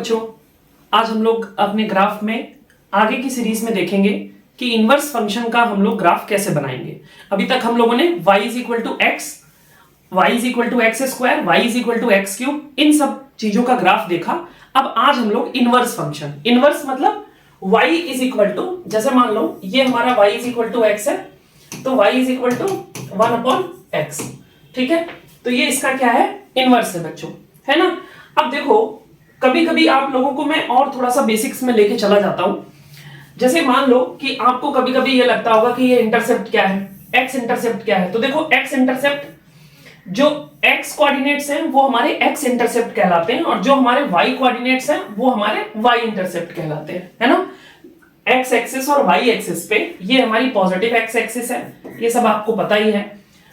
बच्चों, आज हम लोग अपने ग्राफ में आगे की सीरीज में देखेंगे कि इनवर्स फंक्शन का हम लोग ग्राफ कैसे बनाएंगे। अभी तक हम लोगों ने y is equal to X, Y is equal to x square, Y is equal to x cube, इन सब चीजों का ग्राफ देखा। अब आज हम लोग इनवर्स फंक्शन, इनवर्स मतलब y इज इक्वल टू, जैसे मान लो ये हमारा y is equal to X है, तो y is equal to 1/x, ठीक है। तो ये इसका क्या है, इनवर्स है बच्चों, है ना। अब देखो, कभी कभी आप लोगों को मैं और थोड़ा सा बेसिक्स में लेके चला जाता हूं। जैसे मान लो कि आपको कभी कभी ये लगता होगा कि ये इंटरसेप्ट क्या है, x इंटरसेप्ट क्या है। तो देखो x इंटरसेप्ट, जो x कोऑर्डिनेट्स हैं वो हमारे x इंटरसेप्ट कहलाते हैं, और जो हमारे y कोऑर्डिनेट्स हैं वो हमारे y इंटरसेप्ट कहलाते हैं, है ना। x एक्सिस और y एक्सिस पे ये हमारी पॉजिटिव x एक्सिस है, ये सब आपको पता ही है,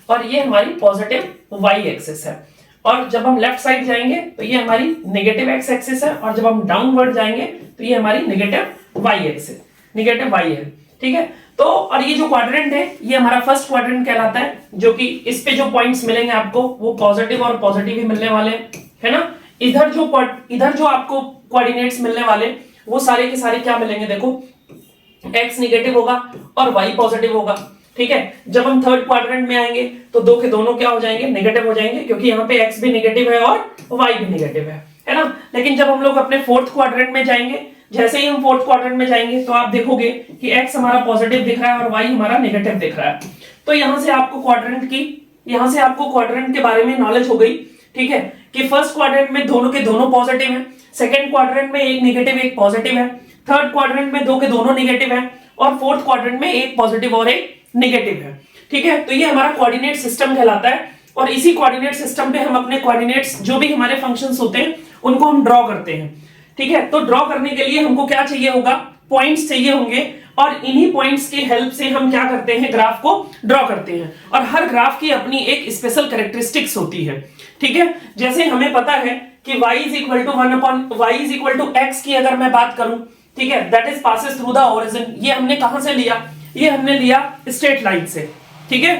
और ये हमारी पॉजिटिव y एक्सिस है। और जब हम लेफ्ट साइड जाएंगे तो ये हमारी नेगेटिव x एक्सिस है, और जब हम डाउनवर्ड जाएंगे तो ये हमारी negative y axis, negative y है, ठीक है। तो और ये जो क्वाड्रेंट है ये हमारा फर्स्ट क्वाड्रेंट कहलाता है, जो कि इस पे जो पॉइंट्स मिलेंगे आपको वो पॉजिटिव और पॉजिटिव ही मिलने वाले हैं, है ना। इधर जो आपको कोऑर्डिनेट्स मिलने वाले वो सारे के सारे क्या मिलेंगे, देखो x नेगेटिव होगा और y पॉजिटिव होगा, ठीक है। जब हम थर्ड क्वाड्रेंट में आएंगे तो दो के दोनों क्या हो जाएंगे, नेगेटिव हो जाएंगे, क्योंकि यहाँ पे x भी नेगेटिव है और y भी नेगेटिव है ना। लेकिन जब हम लोग अपने फोर्थ क्वाड्रेंट में जाएंगे, जैसे ही हम फोर्थ क्वाड्रेंट में जाएंगे तो आप देखोगे कि x हमारा पॉजिटिव दिख रहा है और y हमारा नेगेटिव दिख रहा है। तो यहां से आपको क्वाड्रेंट के बारे में नॉलेज हो गई, ठीक है, कि फर्स्ट क्वाड्रेंट में दोनों के दोनों पॉजिटिव हैं, सेकंड क्वाड्रेंट में एक नेगेटिव एक पॉजिटिव है, थर्ड क्वाड्रेंट में दो के दोनों नेगेटिव है, और फोर्थ क्वाड्रेंट में एक पॉजिटिव और एक नेगेटिव है, ठीक है। तो ये हमारा कोऑर्डिनेट सिस्टम कहलाता है, और इसी कोऑर्डिनेट सिस्टम पे हम अपने कोऑर्डिनेट्स जो भी हमारे फंक्शंस होते हैं उनको हम ड्रॉ करते हैं, ठीक है। तो ड्रॉ करने के लिए हमको क्या चाहिए होगा, पॉइंट्स चाहिए होंगे, और इन्हीं पॉइंट्स की हेल्प से हम क्या करते हैं, ग्राफ को ड्रॉ करते हैं। और हर ग्राफ की अपनी एक स्पेशल कैरेक्टरिस्टिक्स होती है, ठीक है। जैसे हमें पता है कि y is equal to 1/y is equal to x की अगर मैं बात करूं, ठीक है, that is passes through the origin. ये हमने कहां से लिया, ये हमने लिया स्ट्रेट लाइन से, ठीक है।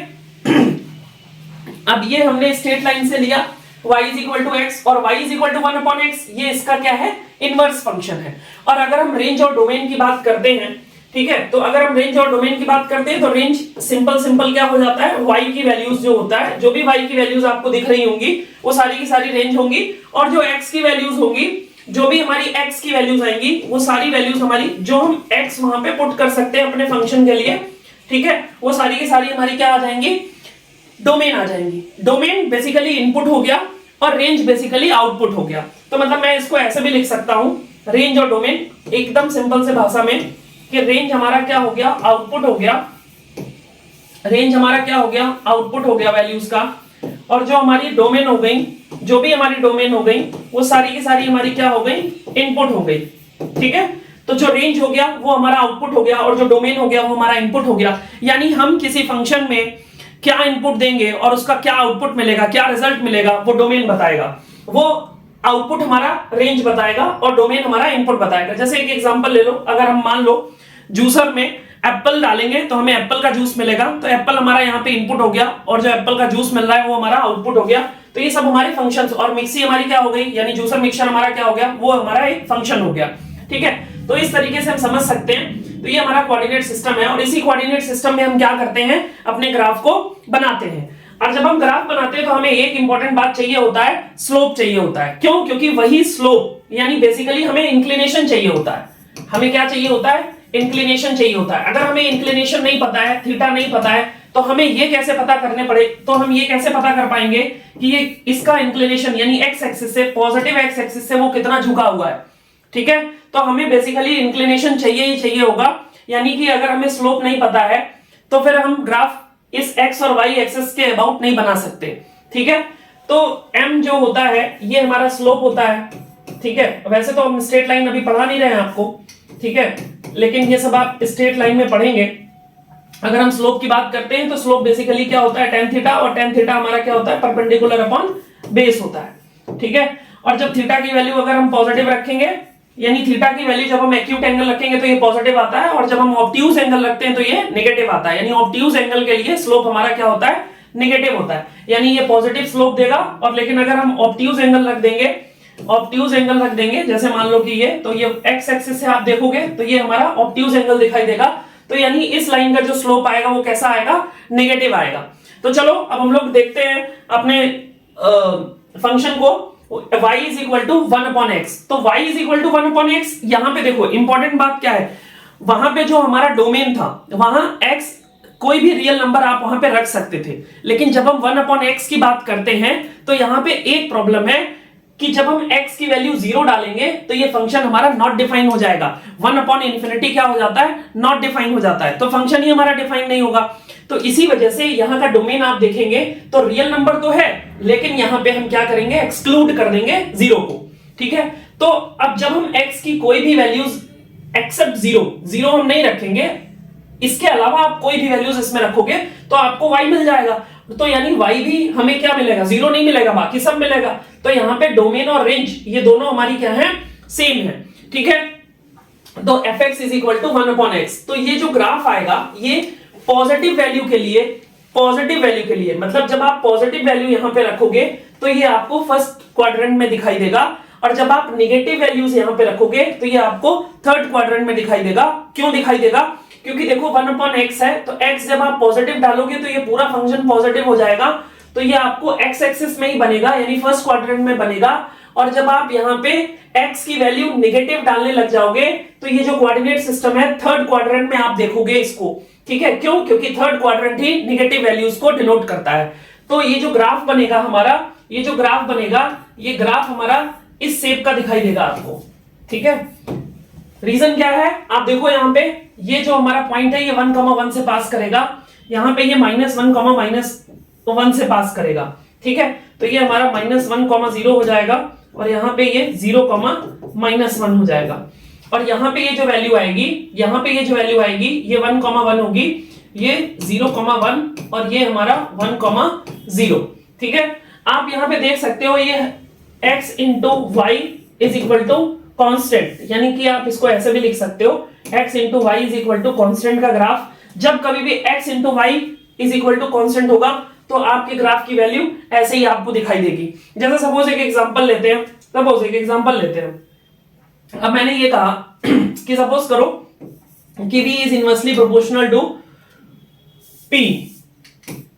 अब ये हमने स्ट्रेट लाइन से लिया y is equal to x और y is equal to 1/x, ये इसका क्या है, इनवर्स फंक्शन है। और अगर हम रेंज और डोमेन की बात करते हैं, ठीक है, तो अगर हम रेंज और डोमेन की बात करते हैं तो रेंज सिंपल क्या हो जाता है, y की वैल्यूज जो होता है, जो भी y की वैल्यूज आपको दिख रही होंगी वो सारी की सारी रेंज होंगी, और जो x की वैल्यूज होंगी, जो भी हमारी x की वैल्यूज आएंगी वो सारी वैल्यूज हमारी, जो हम x वहां पे पुट कर सकते हैं अपने फंक्शन के लिए, ठीक है, वो सारी की सारी हमारी क्या आ जाएंगी, डोमेन आ जाएंगी। डोमेन बेसिकली इनपुट हो गया और रेंज बेसिकली आउटपुट हो गया। तो मतलब मैं इसको ऐसे भी लिख सकता हूं, रेंज और डोमेन एकदम सिंपल से भाषा में, कि रेंज हमारा क्या हो गया, आउटपुट हो गया, रेंज हमारा क्या हो गया, आउटपुट हो गया वैल्यूज का, और जो हमारी डोमेन हो गई, जो भी हमारी डोमेन हो गई वो सारी की सारी हमारी क्या हो गई, इनपुट हो गई, ठीक है। तो जो रेंज हो गया वो हमारा आउटपुट हो गया, और जो डोमेन हो गया वो हमारा इनपुट हो गया। यानी हम किसी फंक्शन में क्या इनपुट देंगे और उसका क्या आउटपुट मिलेगा, क्या रिजल्ट मिलेगा, वो डोमेन बताएगा, वो आउटपुट हमारा रेंज बताएगा और डोमेन हमारा इनपुट बताएगा। जैसे एक एग्जांपल ले लो, अगर हम मान लो जूसर में एप्पल डालेंगे तो हमें एप्पल का जूस मिलेगा, तो एप्पल हमारा यहाँ पे इनपुट हो गया, और जो एप्पल का जूस मिल रहा है वो हमारा आउटपुट हो गया। तो ये सब हमारे फंक्शंस, और मिक्सी हमारी क्या हो गई, यानी जूसर मिक्सचर हमारा क्या हो गया, वो हमारा एक फंक्शन हो गया, ठीक है। तो इस तरीके से हम समझ सकते हैं। तो ये हमारा कोऑर्डिनेट सिस्टम है, और इसी कोऑर्डिनेट सिस्टम में हम क्या करते हैं, अपने ग्राफ को बनाते हैं। और जब हम ग्राफ बनाते हैं तो हमें एक इंपॉर्टेंट बात चाहिए होता है, स्लोप चाहिए होता है। क्यों, क्योंकि वही स्लोप, यानी बेसिकली हमें इंक्लिनेशन चाहिए होता है। हमें क्या चाहिए होता है, इंक्लिनेशन चाहिए होता है। अगर हमें इंक्लिनेशन नहीं पता है, थीटा नहीं पता है, तो हमें ये कैसे पता करने पड़े, तो हम ये कैसे पता कर पाएंगे कि ये इसका इंक्लिनेशन यानी एक्स एक्सिस से, पॉजिटिव एक्स एक्सिस से वो कितना झुका हुआ है, ठीक है। तो हमें बेसिकली इंक्लिनेशन चाहिए ही चाहिए होगा। यानी कि अगर हमें स्लोप नहीं पता है तो फिर हम ग्राफ इस x और y एक्सिस के अबाउट नहीं बना सकते, ठीक है। तो m जो होता है ये हमारा स्लोप होता है, ठीक है। वैसे तो हम स्ट्रेट लाइन अभी पढ़ा नहीं रहे हैं आपको, ठीक है, लेकिन ये सब आप स्ट्रेट लाइन में पढ़ेंगे। अगर हम स्लोप की बात करते हैं तो स्लोप बेसिकली क्या होता है, tan थीटा, और tan थीटा हमारा क्या होता है, परपेंडिकुलर अपॉन बेस होता है, ठीक है। और जब थीटा की वैल्यू अगर हम पॉजिटिव रखेंगे, यानी थीटा की वैल्यू जब हम एक्यूट एंगल रखेंगे तो ये पॉजिटिव आता है, और जब हम ऑब्ट्यूज एंगल रखते हैं तो ये नेगेटिव आता है। यानी ऑब्ट्यूज एंगल के लिए स्लोप हमारा क्या होता है, नेगेटिव होता है, यानी ये पॉजिटिव स्लोप देगा। और लेकिन अगर हम ऑब्ट्यूज एंगल रख देंगे ऑब्ट्यूज एंगल रख देंगे, जैसे मान लो कि ये, तो ये एक्स एक्सिस से आप देखोगे तो ये हमारा ऑब्ट्यूज एंगल दिखाई देगा। तो यानी इस लाइन का जो स्लोप आएगा वो कैसा आएगा, नेगेटिव आएगा। तो चलो अब हम लोग देखते हैं अपने फंक्शन को, y is equal to 1/x। तो y is equal to 1/x, यहां पे देखो इंपॉर्टेंट बात क्या है, वहां पे जो हमारा डोमेन था वहां x कोई भी रियल नंबर आप वहां पे रख सकते थे, लेकिन जब हम 1/x की बात करते हैं तो यहां पे एक प्रॉब्लम है कि जब हम x की वैल्यू 0 डालेंगे तो ये फंक्शन हमारा नॉट डिफाइन हो जाएगा। 1/∞ क्या हो जाता है, नॉट डिफाइन हो जाता है, तो फंक्शन ही हमारा डिफाइन नहीं होगा। तो इसी वजह से यहां का डोमेन आप देखेंगे तो रियल नंबर तो है, लेकिन यहां पे हम क्या करेंगे, एक्सक्लूड कर देंगे 0 को। ठीक है, तो अब जब हम x की कोई भी वैल्यूज एक्सेप्ट 0 हम नहीं रखेंगे, इसके अलावा आप कोई भी वैल्यूज इसमें रखोगे तो आपको y मिल जाएगा। तो यानी y भी हमें क्या मिलेगा, 0 नहीं मिलेगा, बाकी सब मिलेगा। तो यहां पे डोमेन और रेंज ये दोनों हमारी क्या है, सेम है। ठीक है, तो fx is equal to 1/x। तो ये जो ग्राफ आएगा ये पॉजिटिव वैल्यू के लिए, मतलब जब आप पॉजिटिव वैल्यू यहां पे रखोगे तो ये आपको फर्स्ट क्वाड्रेंट में दिखाई देगा, और जब आप नेगेटिव वैल्यूज यहां पे रखोगे तो ये आपको थर्ड क्वाड्रेंट में दिखाई देगा। क्यों दिखाई देगा, क्योंकि देखो 1/x है, तो x जब आप पॉजिटिव डालोगे तो ये पूरा फंक्शन पॉजिटिव हो जाएगा, तो ये आपको x एक्सिस में ही बनेगा, यानी फर्स्ट क्वाड्रेंट में बनेगा। और जब आप यहाँ पे x की वैल्यू नेगेटिव डालने लग जाओगे तो ये जो कोऑर्डिनेट सिस्टम है थर्ड क्वाड्रेंट में आप देखोगे इसको। ठीक है, क्यों, क्योंकि थर्ड क्वाड्रेंट ही नेगेटिव वैल्यूज को डिनोट करता है। तो ये जो ग्राफ बनेगा हमारा, ये जो ग्राफ बनेगा, ये ग्राफ हमारा इस शेप का दिखाई देगा आपको। ठीक है, रीजन क्या है, आप देखो यहाँ पे ये जो हमारा पॉइंट है ये 1,1 से पास करेगा, यहाँ पे ये -1,-1 से पास करेगा। ठीक है, तो ये हमारा -1,0 हो जाएगा, और यहाँ पे ये 0,-1 हो जाएगा। और यहाँ पे ये जो वैल्यू आएगी, यहाँ पे ये जो वैल्यू आएगी ये 1,1 होगी, ये 0,1 और ये हमारा 1,0। ठीक है, आप यहाँ पे देख सकते हो ये x into y is equal to constant, यानी कि आप इसको ऐसे भी लिख सकते हो x into y is equal to constant का ग्राफ। जब कभी भी x into y is equal to constant होगा तो आपके ग्राफ की वैल्यू ऐसे ही आपको दिखाई देगी। जैसे सपोज एक एग्जांपल लेते हैं, अब मैंने ये कहा कि सपोज करो कि v is inversely proportional to p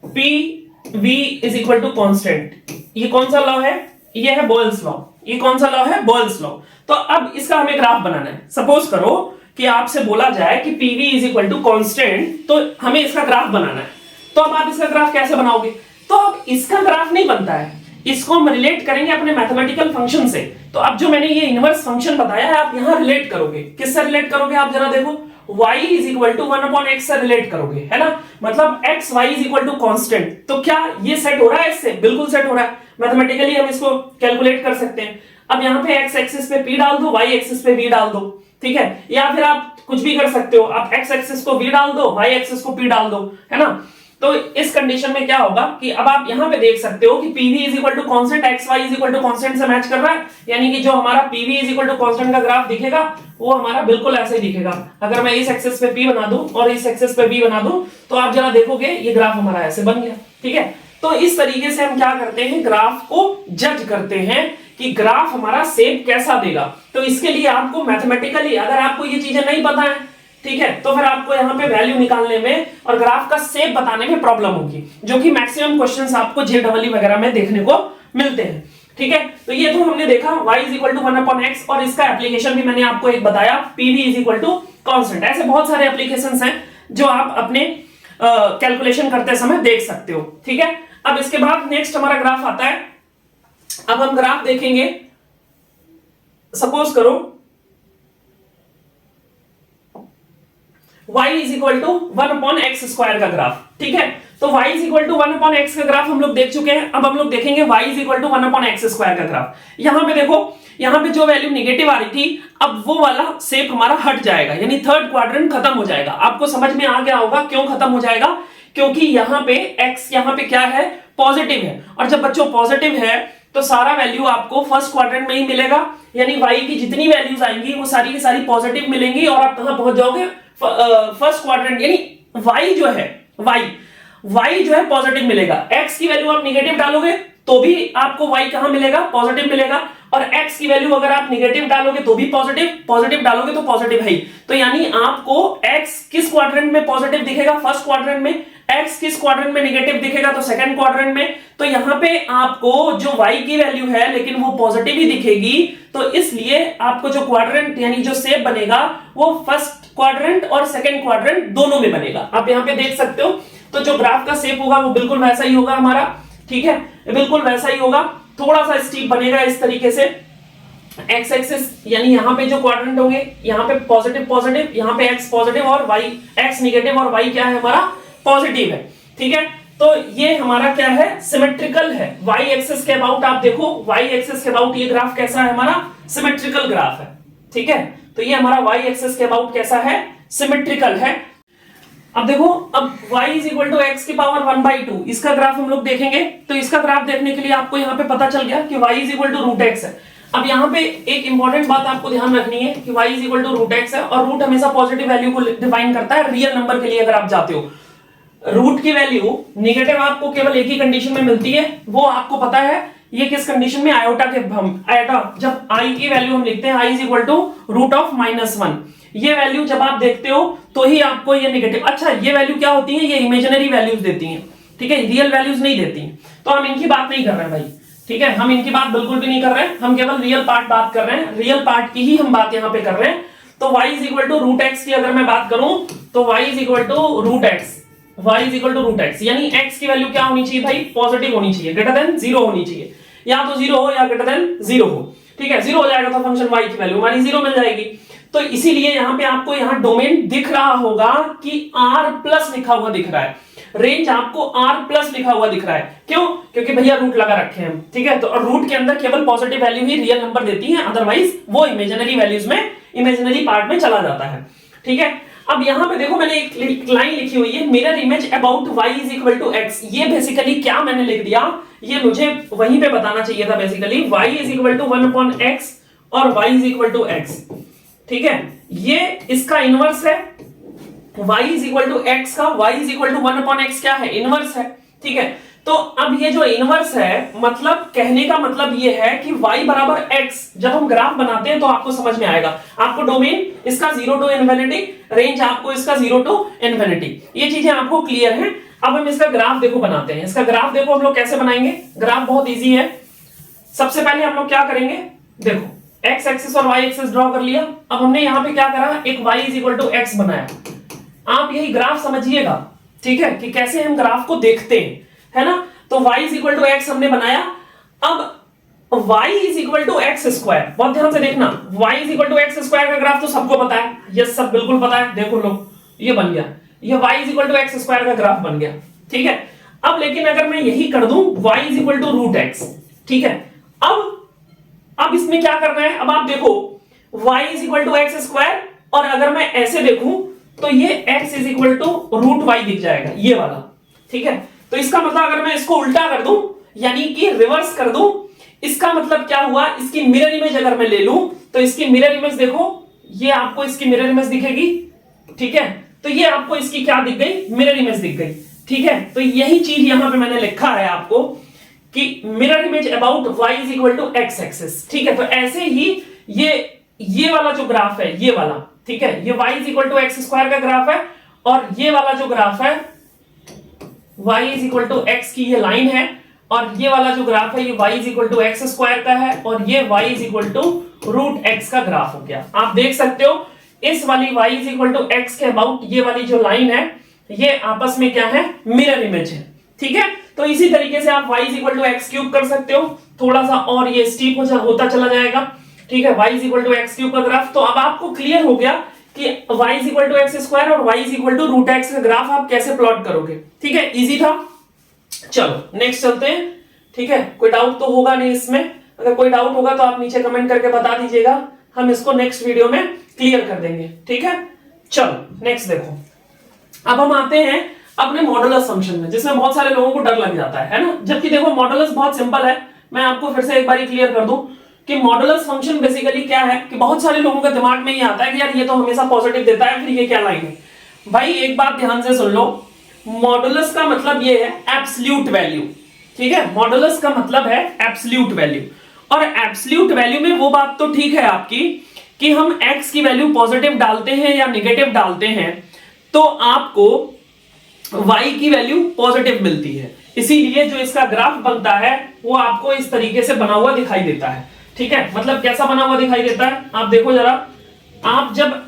v is equal to constant. ये कौन सा लॉ है, ये है बॉयल्स लॉ। ये कौन सा लॉ है, बॉयल्स लॉ। तो अब इसका हमें ग्राफ बनाना है। सपोज करो कि आपसे बोला जाए कि pv is equal to constant, तो हमें इसका ग्राफ बनाना है। तो अब आप इसका ग्राफ कैसे बनाओगे, तो अब इसका ग्राफ नहीं बनता है, इसको हम रिलेट करेंगे अपने मैथमेटिकल फंक्शन से। तो अब जो मैंने ये इनवर्स फंक्शन बताया है आप यहां रिलेट करोगे। किससे रिलेट करोगे, आप जरा देखो, y is equal to 1/x से रिलेट करोगे, है ना, मतलब x y is equal to constant. तो क्या ये सेट हो रहा है इससे, बिल्कुल सेट हो रहा है, मैथमेटिकली हम इसको कैलकुलेट कर सकते हैं। अब यहाँ पे x एक्सिस पे p डाल दो, y एक्सिस पे v डाल दो। ठीक है, या फिर आप कुछ भी कर सकते हो, आप x एक्सिस को v डाल दो, y एक्सिस को p डाल दो, है ना। तो इस कंडीशन में क्या होगा कि अब आप यहां पे देख सकते हो कि pv is equal to constant, xy is equal to constant से मैच कर रहा है, यानी कि जो हमारा pv is equal to constant का ग्राफ दिखेगा वो हमारा बिल्कुल ऐसे ही दिखेगा। अगर मैं इस एक्सिस पे p बना दूं और इस एक्सिस पे v बना दूं तो आप जरा देखोगे ये ग्राफ हमारा ऐसे बन गया। ठीक है, तो इस तरीके से हम क्या करते हैं, ग्राफ को जज करते हैं कि ग्राफ हमारा शेप कैसा देगा। तो इसके लिए आपको मैथमेटिकली अगर आपको ये चीजें नहीं पता है, ठीक है, तो फिर आपको यहाँ पे वैल्यू निकालने में और ग्राफ का शेप बताने में प्रॉब्लम होगी, जो कि मैक्सिमम क्वेश्चंस आपको जेईई वगैरह में देखने को मिलते हैं। ठीक है, तो ये तो हमने देखा y is equal to 1/x, और इसका एप्लीकेशन भी मैंने आपको एक बताया, pv is equal to constant. ऐसे बहुत सारे एप्लीकेशंस हैं जो आप अपने कैलकुलेशन करते समय देख सकते हो। ठीक है, अब इसके बाद नेक्स्ट हमारा ग्राफ आता है। अब हम ग्राफ देखेंगे, सपोज करो y is equal to 1/x square का ग्राफ। ठीक है, तो y is equal to 1/x का ग्राफ हम लोग देख चुके हैं। अब हम लोग देखेंगे y is equal to 1/x square का ग्राफ। यहां पे देखो, यहां पे जो वैल्यू नेगेटिव आ रही थी अब वो वाला शेप हमारा हट जाएगा, यानी थर्ड क्वाड्रेंट खत्म हो जाएगा। आपको समझ में आ गया होगा क्यों खत्म हो जाएगा, क्योंकि यहां पे x यहां पे क्या है, पॉजिटिव है, और जब बच्चों पॉजिटिव है तो सारा वैल्यू आपको फर्स्ट क्वाड्रेंट में ही मिलेगा, यानी y की जितनी वैल्यूज आएंगी वो सारी की सारी पॉजिटिव मिलेंगी, और आप कहां पहुंच जाओगे, फर्स्ट क्वाड्रेंट, यानी y जो है पॉजिटिव मिलेगा। x की वैल्यू आप नेगेटिव डालोगे तो भी आपको y कहां मिलेगा, पॉजिटिव मिलेगा, और x की वैल्यू अगर आप निगेटिव डालोगे तो भी पॉजिटिव, पॉजिटिव डालोगे तो पॉजिटिव है। तो यानी आपको x किस क्वाड्रेंट में पॉजिटिव दिखेगा, फर्स्ट क्वाड्रेंट में, x किस क्वाड्रेंट में निगेटिव दिखेगा तो सेकंड क्वाड्रेंट में। तो यहां पे आपको जो y की वैल्यू है लेकिन वो पॉजिटिव ही दिखेगी, तो इसलिए आपको जो क्वाड्रेंट यानी जो शेप बनेगा वो फर्स्ट क्वाड्रेंट और सेकंड क्वाड्रेंट दोनों में बनेगा। आप यहां पे देख सकते हो। तो जो ग्राफ का शेप होगा वो बिल्कुल वैसा ही होगा हमारा, ठीक है, बिल्कुल वैसा ही होगा, थोड़ा सा स्टीप बनेगा इस तरीके से। एक्स एक्सिस यानी यहां पे जो क्वाड्रेंट होंगे, यहां पे पॉजिटिव पॉजिटिव, यहां पे एक्स पॉजिटिव और वाई एक्स निगेटिव और वाई क्या है हमारा पॉजिटिव है, ठीक है। तो ये हमारा क्या है, सिमेट्रिकल है। वाई एक्सिस के अबाउट आप देखो, वाई एक्सिस के अबाउट ये ग्राफ कैसा है हमारा, सिमेट्रिकल ग्राफ है, ठीक है। तो ये हमारा वाई एक्सिस के अबाउट कैसा है, सिमेट्रिकल है। अब देखो, अब y is equal to x की पावर 1/2 इसका ग्राफ हम लोग देखेंगे। तो इसका ग्राफ देखने के लिए आपको यहाँ पे पता चल गया कि y is equal to root x है। अब यहाँ पे एक इंपॉर्टेंट बात आपको ध्यान रखनी है कि y is equal to root x है, और रूट हमेशा पॉजिटिव वैल्यू को डिफाइन करता है रियल नंबर के लिए। अगर आप जाते हो रूट की वैल्यू निगेटिव आपको केवल एक ही कंडीशन में मिलती है, वो आपको पता है, ये किस कंडीशन में, आयोटा के आयोटा जब i की वैल्यू हम लिखते हैं i is equal to root of -1, ये वैल्यू जब आप देखते हो तो ही आपको ये नेगेटिव। अच्छा, ये वैल्यू क्या होती है, ये इमेजिनरी वैल्यूज देती हैं, ठीक है, रियल वैल्यूज नहीं देती हैं। तो हम इनकी बात नहीं कर रहे हैं भाई, ठीक है, हम इनकी बात बिल्कुल भी नहीं कर रहे हैं, हम केवल रियल पार्ट बात कर रहे हैं, रियल पार्ट की ही हम बात यहाँ पे कर रहे हैं। तो y is equal to root x की अगर मैं बात करूं तो y is equal to root x, y is equal to root x, यानी x की वैल्यू क्या होनी चाहिए भाई, पॉजिटिव होनी चाहिए, ग्रेटर देन 0 होनी चाहिए, या तो 0 हो या ग्रेटर देन 0 हो, ठीक है। 0 हो जाएगा तो फंक्शन y की वैल्यू हमारी 0 मिल जाएगी। तो इसीलिए यहां पे आपको यहां डोमेन दिख रहा होगा कि r प्लस लिखा हुआ दिख रहा है, रेंज आपको r प्लस लिखा हुआ दिख रहा है। क्यों? क्योंकि भैया रूट लगा रखे हैं हम, ठीक है। तो रूट के अंदर केवल पॉजिटिव वैल्यू ही रियल नंबर देती है, अदरवाइज वो इमेजिनरी वैल्यूज में, इमेजिनरी पार्ट में चला जाता है, ठीक है। अब यहां पे देखो, मैंने एक लाइन लिखी हुई है, mirror image about y is equal to x। ये बेसिकली क्या मैंने लिख दिया, ये मुझे वहीं पे बताना चाहिए था। Basically y is equal to 1/x और y is equal to x, ठीक है। ये इसका इनवर्स है, y is equal to x का, y is equal to 1/x क्या है, इनवर्स है, ठीक है। तो अब ये जो इनवर्स है, मतलब कहने का मतलब ये है कि y बराबर x जब हम ग्राफ बनाते हैं तो आपको समझ में आएगा। आपको डोमेन इसका 0 टू इन्फिनिटी, रेंज आपको इसका 0 टू इन्फिनिटी, ये चीजें आपको क्लियर हैं। अब हम इसका ग्राफ देखो बनाते हैं। इसका ग्राफ देखो हम लोग कैसे बनाएंगे, ग्राफ बहुत इजी है। सबसे पहले हम लोग क्या करेंगे, देखो x एक्सिस और y एक्सिस ड्रॉ कर लिया। अब हमने यहां पे क्या करा, एक y is equal to x बनाया। आप यही ग्राफ समझिएगा, ठीक है, कि कैसे हम ग्राफ को देखते हैं, है ना। तो y is equal to x हमने बनाया। अब y is equal to x square, बहुत ध्यान से देखना, y is equal to x square का ग्राफ तो सबको पता है, ये सब बिल्कुल पता है। देखो लो, ये बन गया, ये y is equal to x square का ग्राफ बन गया, ठीक है। अब लेकिन अगर मैं यही कर दूं y is equal to root x, ठीक है। अब इसमें क्या करना है, अब आप देखो y is equal to x square, और अगर मैं ऐसे देखूं तो ये x is equal to root y दिख जाएगा, ये वाला, ठीक है। तो इसका मतलब अगर मैं इसको उल्टा कर दूं, यानी कि रिवर्स कर दूं, इसका मतलब क्या हुआ, इसकी मिरर इमेज अगर मैं ले लूं तो इसकी मिरर इमेज देखो, ये आपको इसकी मिरर इमेज दिखेगी, ठीक है। तो ये आपको इसकी क्या दिख गई, मिरर इमेज दिख गई, ठीक है। तो यही चीज यहां पे मैंने लिखा है आपको कि mirror image about y is equal to x axis, ठीक है। तो ऐसे ही ये वाला जो ग्राफ है, ये वाला, ठीक है, ये y is equal to x square का ग्राफ है, और ये वाला जो ग्राफ है y is equal to x की ये लाइन है, और ये वाला जो ग्राफ है ये y is equal to x square का है, और ये y is equal to root x का ग्राफ हो गया। आप देख सकते हो इस वाली y is equal to x के अबाउट ये वाली जो लाइन है, ये आपस में क्या है, मिरर इमेज है, ठीक है। तो इसी तरीके से आप y is equal to x cube कर सकते हो, थोड़ा सा और ये स्टीप होता चला जाएगा, ठीक है, y is equal to x cube का ग्राफ। तो अब आपको क्लियर हो गया कि y is equal to x square और y is equal to root x का ग्राफ आप कैसे प्लॉट करोगे, ठीक है, इजी था। चलो नेक्स्ट चलते हैं, ठीक है। कोई डाउट तो होगा नहीं इसमें, अगर कोई डाउट होगा तो आप नीचे कमेंट करके बता दीजिएगा, हम इसको नेक्स्ट वीडियो में क्लियर कर देंगे, ठीक है। चलो नेक्स्ट देखो, अब हम आते हैं अपने मॉडुलस फंक्शन में, जिसमें बहुत सारे लोगों को डर लग जाता है ना। जबकि देखो मॉडुलस बहुत सिंपल है, मैं आपको फिर से एक बार क्लियर कर दूं कि मॉडुलस फंक्शन बेसिकली क्या है, कि बहुत सारे लोगों के दिमाग में ये आता है कि यार ये तो हमेशा पॉजिटिव देता है, फिर ये क्या लाइन है। भाई एक बात ध्यान से सुन लो, मॉडुलस का मतलब ये है एब्सोल्यूट वैल्यू, ठीक है। मॉडुलस का मतलब है एब्सोल्यूट वैल्यू, और एब्सोल्यूट वैल्यू में वो बात तो ठीक है आपकी कि हम x की वैल्यू पॉजिटिव डालते हैं या निगेटिव डालते हैं तो आपको y की वैल्यू पॉजिटिव मिलती है, इसीलिए जो इसका ग्राफ बनता है वो आपको इस तरीके से बना हुआ दिखाई देता है। ठीक है, मतलब कैसा बना हुआ दिखाई देता है आप देखो जरा, आप जब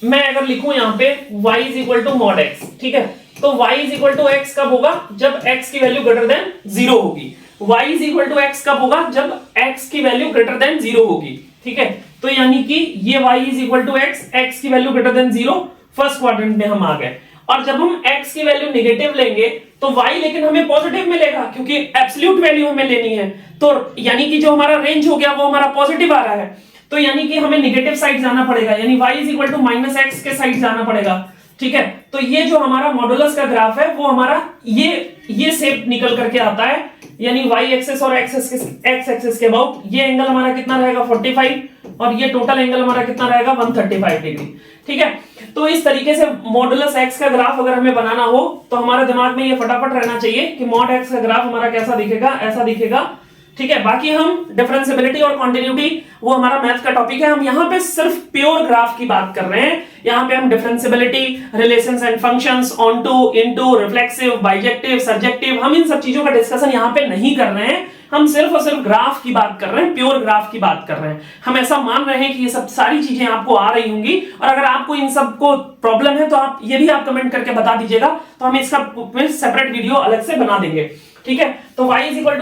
मैं अगर लिखूं यहां पे y is equal to mod x, ठीक है, तो y is equal to x कब होगा, जब x की वैल्यू ग्रेटर देन 0 होगी। y is equal to x कब होगा, जब x की वैल्यू ग्रेटर देन 0 होगी। ठीक है, तो यानी कि ये y is equal to x की value greater than 0, first quadrant में हम आ गए। और जब हम x की वैल्यू नेगेटिव लेंगे तो y लेकिन हमें पॉजिटिव मिलेगा क्योंकि एब्सोल्यूट वैल्यू हमें लेनी है, तो यानी कि जो हमारा रेंज हो गया वो हमारा पॉजिटिव आ रहा है, तो यानी कि हमें नेगेटिव साइड जाना पड़ेगा, यानी y is equal to minus x के साइड जाना पड़ेगा। ठीक है, तो ये जो हमारा मॉडुलस का ग्राफ है वो हमारा ये शेप निकल करके आता है, यानी y एक्सिस और x एक्सिस के अबाउट ये एंगल हमारा कितना रहेगा 45 और ये टोटल एंगल हमारा कितना रहेगा 135 डिग्री। ठीक है, तो इस तरीके से मॉडुलस x का ग्राफ अगर हमें बनाना हो तो हमारे दिमाग में ये फटाफट रहना चाहिए कि मॉड x का ग्राफ हमारा कैसा दिखेगा, ऐसा दिखेगा। ठीक है, बाकी हम डिफरेंशिएबिलिटी और कॉन्टिन्यूटी वो हमारा मैथ का टॉपिक है, हम यहाँ पे सिर्फ प्योर ग्राफ की बात कर रहे हैं। यहाँ पे हम differentiability, relations and functions, onto, into, reflexive, bijective, surjective, हम इन सब चीजों का डिस्कशन यहाँ पे नहीं कर रहे हैं, हम सिर्फ और सिर्फ ग्राफ की बात कर रहे हैं, प्योर ग्राफ की बात कर रहे हैं। हम ऐसा मान रहे हैं कि ये सब सारी चीजें आपको आ रही होंगी, और अगर आपको इन सब को प्रॉब्लम है तो आप ये भी आप कमेंट करके बता दीजिएगा, तो हम इसका सेपरेट वीडियो अलग से बना देंगे। ठीक है, तो y is equal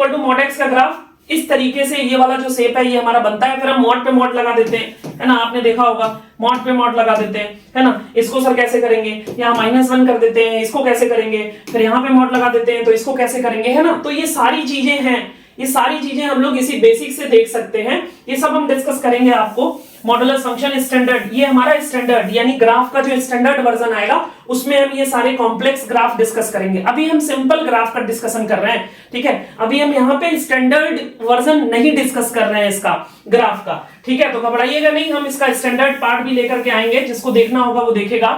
to mod x का ग्राफ इस तरीके से ये वाला जो शेप है ये हमारा बनता है। फिर हम मॉड पे मॉड लगा देते हैं, है ना, आपने देखा होगा मॉड पे मॉड लगा देते हैं, है ना। इसको सर कैसे करेंगे, यहाँ -1 कर देते हैं, इसको कैसे करेंगे, फिर यहाँ पे मॉड लगा देते हैं तो इसको कैसे करेंगे, है ना। तो ये सारी चीजें हैं, ये सारी चीजें हम लोग इसी बेसिक से देख सकते हैं, ये सब हम डिस्कस करेंगे। आपको मॉडुलस फंक्शन स्टैंडर्ड, ये हमारा स्टैंडर्ड यानी ग्राफ का जो स्टैंडर्ड वर्जन आएगा उसमें हम ये सारे कॉम्प्लेक्स ग्राफ डिस्कस करेंगे। अभी हम सिंपल ग्राफ का डिस्कशन कर रहे हैं, ठीक है, अभी हम यहाँ पे स्टैंडर्ड वर्जन नहीं डिस्कस कर रहे हैं इसका ग्राफ का। ठीक है, तो घबराइएगा नहीं, हम इसका स्टैंडर्ड पार्ट भी लेकर के आएंगे, जिसको देखना होगा वो देखेगा।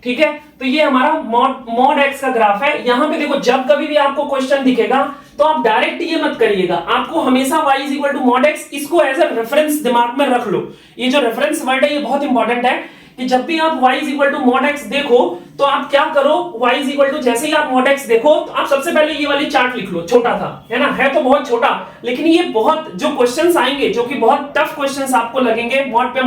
ठीक है, तो ये हमारा मॉड x का ग्राफ है। यहाँ पे देखो, जब कभी भी आपको क्वेश्चन दिखेगा तो आप डायरेक्ट ये मत करिएगा, आपको हमेशा y is equal to mod x, इसको एज अ रेफरेंस दिमाग में रख लो। ये जो रेफरेंस वर्ड है ये बहुत इंपॉर्टेंट है कि जब भी आप y is equal to mod x देखो तो आप क्या करो, y इज इक्वल टू जैसे ही आप मॉड x देखो तो आप सबसे पहले ये वाली चार्ट लिख लो। छोटा था, है ना, है तो बहुत छोटा, लेकिन ये बहुत जो क्वेश्चंस आएंगे जो कि बहुत टफ क्वेश्चंस आपको लगेंगे मॉड पे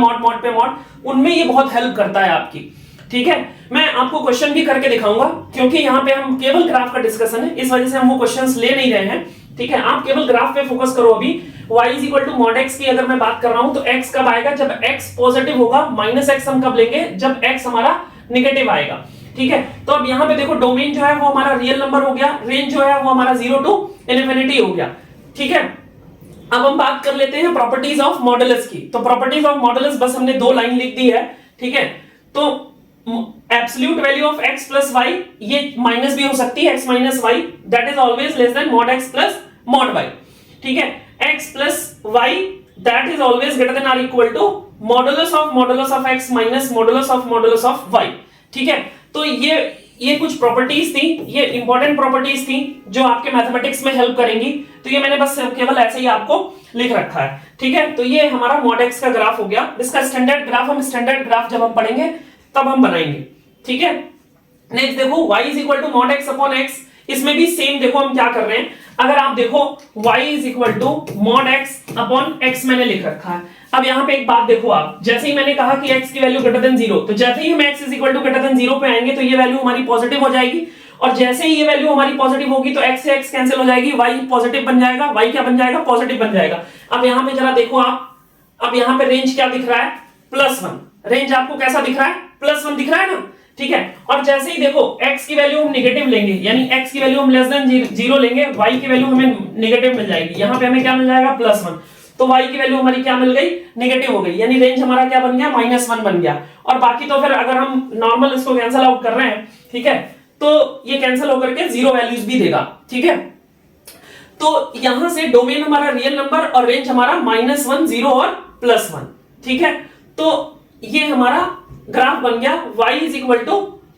मॉड, उनमें ये बहुत हेल्प करता है आपकी। ठीक है, मैं आपको क्वेश्चन भी करके दिखाऊंगा, क्योंकि यहाँ पे हम केवल ग्राफ का डिस्कशन है, इस वजह से हम वो क्वेश्चंस ले नहीं रहे हैं। ठीक है, आप केवल ग्राफ पे फोकस करो। अभी y is equal to mod x की अगर मैं बात कर रहा हूं तो x कब आएगा, जब x पॉजिटिव होगा, -x हम कब लेंगे, जब x हमारा नेगेटिव आएगा। ठीक है, तो अब यहाँ पे देखो, डोमेन जो है वो हमारा रियल नंबर हो गया, रेंज जो है वो हमारा 0 टू इन्फिनिटी हो गया। ठीक है, अब हम बात कर लेते हैं प्रॉपर्टीज ऑफ मॉडुलस की। तो प्रॉपर्टीज ऑफ मॉडुलस बस हमने 2 लाइन लिख दी है। ठीक है, तो absolute value of x plus y, ये माइनस भी हो सकती है, x minus y, that is always less than mod x plus mod y। ठीक है, x plus y that is always greater than or equal to modulus of x minus modulus of y। ठीक है, तो ये कुछ properties थी, ये important properties थी जो आपके मैथमेटिक्स में हेल्प करेंगी। तो ये मैंने बस केवल ऐसे ही आपको लिख रखा है। ठीक है, तो ये हमारा मॉड x का ग्राफ हो गया। इसका स्टैंडर्ड ग्राफ, हम स्टैंडर्ड ग्राफ जब हम पढ़ेंगे तब हम बनाएंगे। ठीक है, नेक्स्ट देखो y is equal to mod x upon x, इसमें भी सेम देखो हम क्या कर रहे हैं। अगर आप देखो y is equal to mod x upon x मैंने लिख रखा है। अब यहाँ पे एक बात देखो, आप जैसे ही मैंने कहा कि x की वैल्यू ग्रेटर देन 0, तो जैसे ही हम x is equal to greater than 0 पे आएंगे तो ये वैल्यू हमारी पॉजिटिव हो जाएगी, और जैसे ही ये वैल्यू हमारी पॉजिटिव होगी तो x से x कैंसिल हो जाएगी, y पॉजिटिव बन जाएगा, y क्या बन जाएगा, पॉजिटिव बन जाएगा। अब यहाँ पे जरा देखो आप, अब यहाँ पे रेंज क्या दिख रहा है, +1, रेंज आपको कैसा दिख रहा है, +1 दिख रहा है ना। ठीक है, और जैसे ही देखो x की वैल्यू हम नेगेटिव लेंगे, यानी x की वैल्यू हम लेस देन 0 लेंगे, y की वैल्यू हमें नेगेटिव मिल जाएगी, यहाँ पे हमें क्या मिल जाएगा, +1, तो y की वैल्यू हमारी क्या मिल गई, नेगेटिव हो गई, यानी रेंज हमारा क्या बन गया, -1 बन गया। और बाकी तो फिर अगर हम नॉर्मल इसको कैंसिल आउट कर रहे हैं, ठीक है, तो ये कैंसिल होकर के 0 वैल्यूज भी देगा। ठीक है, तो यहां से डोमेन हमारा रियल नंबर और रेंज हमारा -1, 0 और +1। ठीक है, तो ये हमारा ग्राफ बन गया y is equal to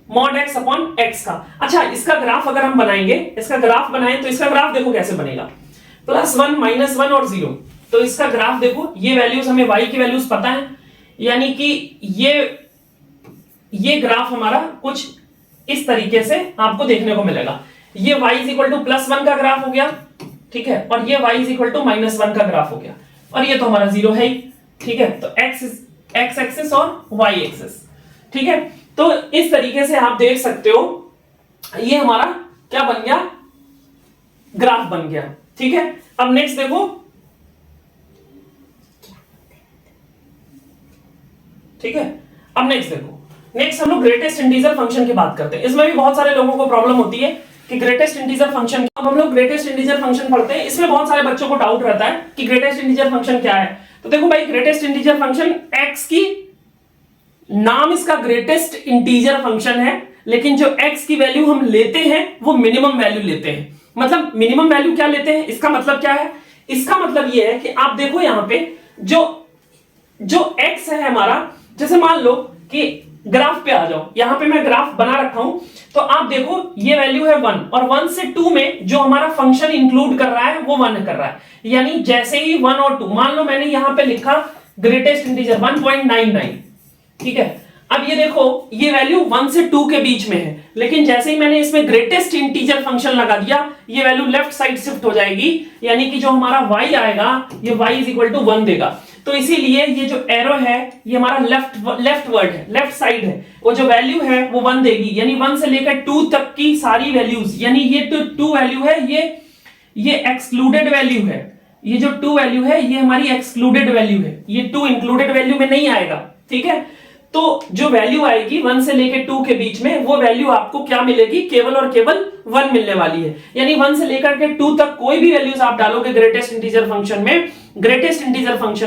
mod x upon x का। अच्छा, इसका ग्राफ अगर हम बनाएंगे, इसका ग्राफ बनाएं तो इसका ग्राफ देखो कैसे बनेगा। +1 -1 और 0। तो इसका ग्राफ देखो, ये वैल्यूज हमें y की वैल्यूज पता है, यानी कि ये ग्राफ हमारा कुछ इस तरीके से आपको देखने को मिलेगा। ये y +1 का ग्राफ हो गया, ठीक है, और ये y -1 का ग्राफ हो गया, और ये तो हमारा 0 है ही, ठीक है। तो x एक्सिस और y एक्सिस, ठीक है। तो इस तरीके से आप देख सकते हो, ये हमारा क्या बन गया, ग्राफ बन गया, ठीक है। अब नेक्स्ट देखो, ठीक है। अब नेक्स्ट देखो, नेक्स्ट हम लोग ग्रेटेस्ट इंटीजर फंक्शन की बात करते हैं। इसमें भी बहुत सारे लोगों को प्रॉब्लम होती है कि ग्रेटेस्ट इंटीजर फंक्शन, अब हम लोग ग्रेटेस्ट इंटीजर फंक्शन पढ़ते हैं, इसमें बहुत सारे बच्चों को डाउट रहता है कि ग्रेटेस्ट इंटीजर फंक्शन क्या है। तो देखो भाई, ग्रेटेस्ट इंटीजर फंक्शन x की, नाम इसका ग्रेटेस्ट इंटीजर फंक्शन है, लेकिन जो x की वैल्यू हम लेते हैं वो मिनिमम वैल्यू लेते हैं। मतलब मिनिमम वैल्यू क्या लेते हैं, इसका मतलब क्या है, इसका मतलब ये है कि आप देखो यहां पे जो x है हमारा, जैसे मान लो कि ग्राफ पे आ जाओ, यहां पे मैं ग्राफ बना रखा हूं, तो आप देखो ये वैल्यू है 1, और 1 से 2 में जो हमारा फंक्शन इंक्लूड कर रहा है वो 1 कर रहा है। यानी जैसे ही 1 और 2, मान लो मैंने यहां पे लिखा ग्रेटेस्ट इंटीजर 1.99, ठीक है। अब ये देखो, ये वैल्यू 1 से 2 के बीच में है, लेकिन जैसे ही मैंने इसमें ग्रेटेस्ट इंटीजर फंक्शन लगा दिया, ये वैल्यू लेफ्ट साइड शिफ्ट हो जाएगी, यानी कि जो हमारा y आएगा ये y = 1 देगा। तो इसीलिए ये जो एरो है ये हमारा लेफ्ट वर्ड है, लेफ्ट साइड है, वो जो वैल्यू है वो 1 देगी, यानी 1 से लेकर 2 तक की सारी वैल्यूज, यानी ये तो 2 वैल्यू है, ये एक्सक्लूडेड वैल्यू है, ये जो 2 वैल्यू है ये हमारी एक्सक्लूडेड वैल्यू है, ये 2 इंक्लूडेड वैल्यू में नहीं आएगा, ठीक है। तो जो वैल्यू आएगी 1 से लेकर 2 के बीच में, वो वैल्यू आपको क्या मिलेगी, केवल और केवल 1 मिलने वाली है। यानी 1 से लेकर के 2 तक कोई भी वैल्यूज आप डालोगे ग्रेटेस्ट इंटीजर फंक्शन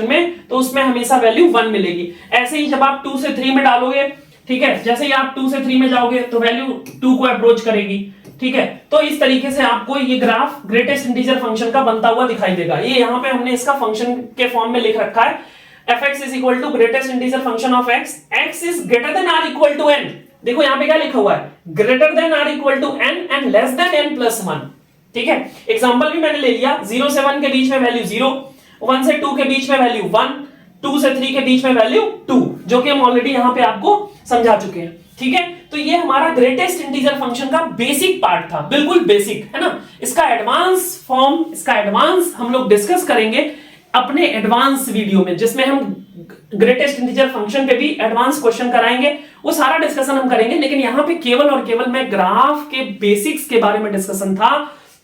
में, तो उसमें हमेशा वैल्यू 1 मिलेगी। ऐसे ही जब आप 2 से 3 में डालोगे, ठीक है, जैसे ही आप 2 से 3 में जाओगे तो वैल्यू 2 को अप्रोच करेगी, ठीक है। तो इस तरीके से आपको ये ग्राफ ग्रेटेस्ट इंटीजर फंक्शन का बनता हुआ दिखाई देगा। ये यहां पे हमने इसका फंक्शन के फॉर्म में लिख रखा है, fx = greatest integer function of x is greater than or equal to n। देखो यहां पे क्या लिखा हुआ है, greater than or equal to n and less than n + 1, ठीक है। एग्जांपल भी मैंने ले लिया, 0 से 1 के बीच में वैल्यू 0, 1 से 2 के बीच में वैल्यू 1, 2 से 3 के बीच में वैल्यू 2, जो कि हम ऑलरेडी यहां पे आपको समझा चुके हैं, ठीक है। तो ये हमारा ग्रेटेस्ट इंटीजर फंक्शन का बेसिक पार्ट था, बिल्कुल बेसिक है ना। इसका एडवांस फॉर्म, इसका एडवांस हम लोग डिस्कस करेंगे अपने एडवांस वीडियो में, जिसमें हम ग्रेटेस्ट इंटीजर फंक्शन पे भी एडवांस क्वेश्चन कराएंगे, वो सारा डिस्कशन हम करेंगे। लेकिन यहां पे केवल और केवल मैं ग्राफ के बेसिक्स के बारे में डिस्कशन था,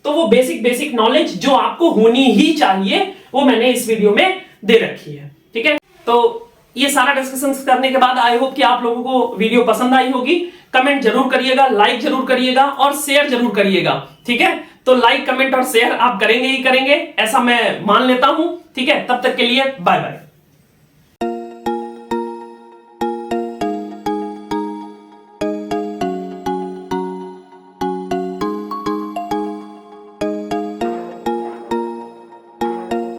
तो वो बेसिक नॉलेज जो आपको होनी ही चाहिए वो मैंने इस वीडियो में दे रखी है, ठीक है। तो ये सारा डिस्कशन करने के बाद आई होप कि आप लोगों को वीडियो पसंद आई होगी। कमेंट जरूर करिएगा, लाइक जरूर करिएगा और शेयर जरूर करिएगा, ठीक है। तो लाइक, कमेंट और शेयर आप करेंगे ही करेंगे, ऐसा मैं मान लेता हूं, ठीक है। तब तक के लिए बाय बाय।